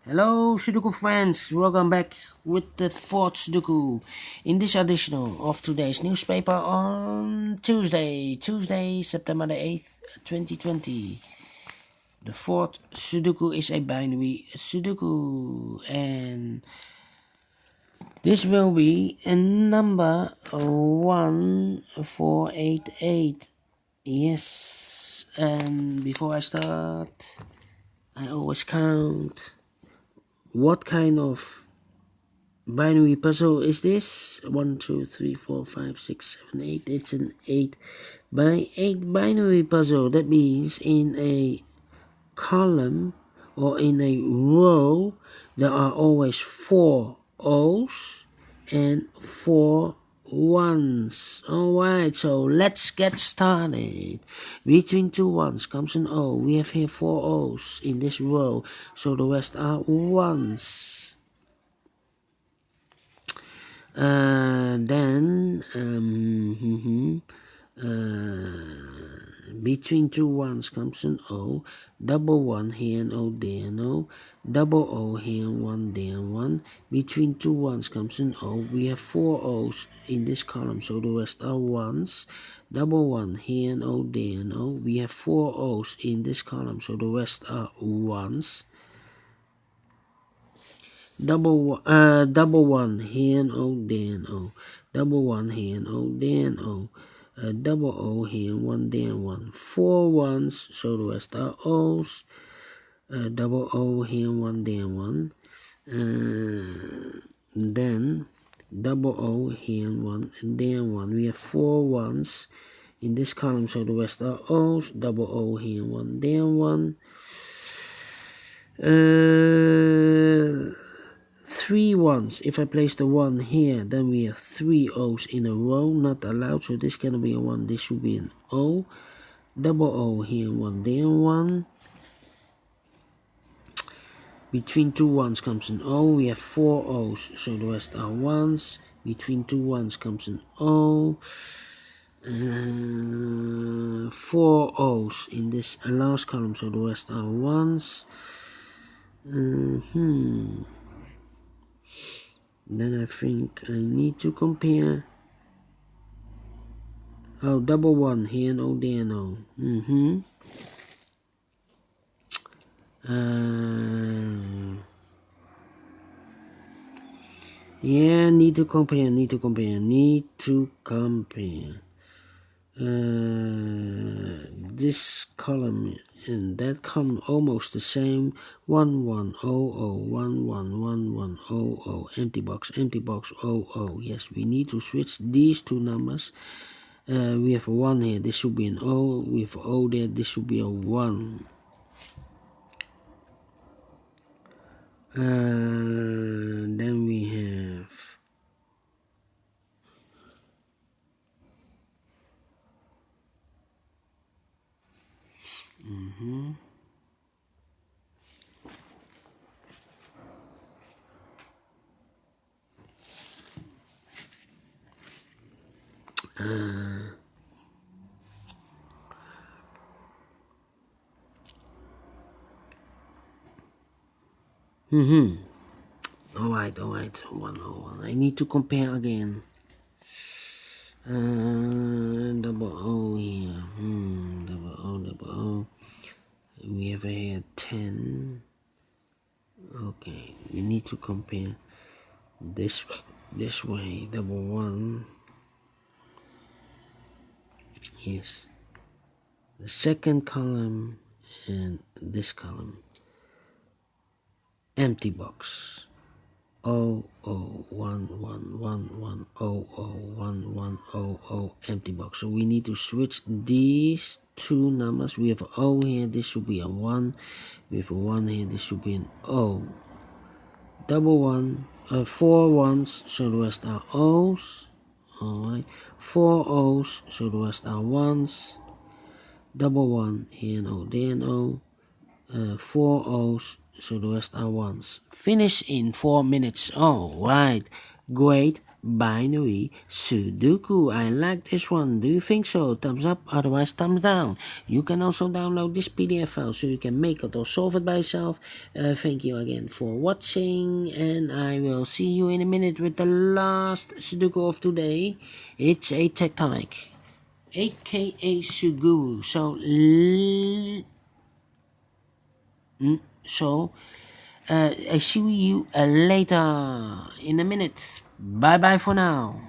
Hello Sudoku friends, welcome back with the fourth Sudoku in this edition of today's newspaper on Tuesday, September the 8th, 2020. The fourth Sudoku is a binary Sudoku and this will be a number 1488. Yes, and before I start, I always count. What kind of binary puzzle is this? 1, 2, 3, 4, 5, 6, 7, 8. It's an 8 by 8 binary puzzle. That means in a column or in a row there are always 4 O's and 4 ones. Alright, so let's get started. Between 2 ones comes an O. We have here 4 O's in this row, so the rest are ones. Between 2 ones comes an O, double 1 here and O there and O, double O here and 1 there and 1. Between 2 ones comes an O. We have 4 O's in this column, so the rest are ones. Double 1 here and O there and O. We have 4 O's in this column, so the rest are ones. Double 1 here and O there and O. Double 1 here and O there and O. Double O here and 1 there and 1. 4 ones, so the rest are O's. Double O here and 1 there and 1. Then double O here and 1 and there and 1. We have 4 ones in this column, so the rest are O's. Double O here and 1 there and 1. 3 ones. If I place the 1 here, then we have 3 O's in a row, not allowed, so this cannot be a 1, this should be an O. Double O here, 1 there, 1. Between 2 ones comes an O, we have 4 O's, so the rest are ones. Between 2 ones comes an O. 4 O's in this last column, so the rest are ones. Then I think I need to compare. Oh, double 1 here and O there and O. Yeah, need to compare. This column and that column almost the same. 1 1 0 0 1 1 1 1 0 0 empty box 0 0. Yes, we need to switch these two numbers. We have a 1 here, this should be an O. We have an O there, this should be a 1. Then we have Alright, 101. I need to compare again. Double O here. Double O. We have here 10. Okay, we need to compare this way. Double 1. Yes. The second column and this column. Empty box. 0 0 1 1 1 1 0 0 1 1 0 0 empty box. So we need to switch these two numbers. We have an O here, this should be a 1. We have a 1 here, this should be an O. Double 1, 4 ones, so the rest are O's. Alright, 4 O's, so the rest are ones. Double 1 here and O there and O. 4 O's, so the rest are ones. Finish in 4 minutes. Alright, great. Binary Sudoku. I like this one. Do you think so? Thumbs up, otherwise thumbs down. You can also download this PDF file so you can make it or solve it by yourself. Thank you again for watching, and I will see you in a minute with the last Sudoku of today. It's a tectonic, aka Suguru. I see you later in a minute. Bye bye for now.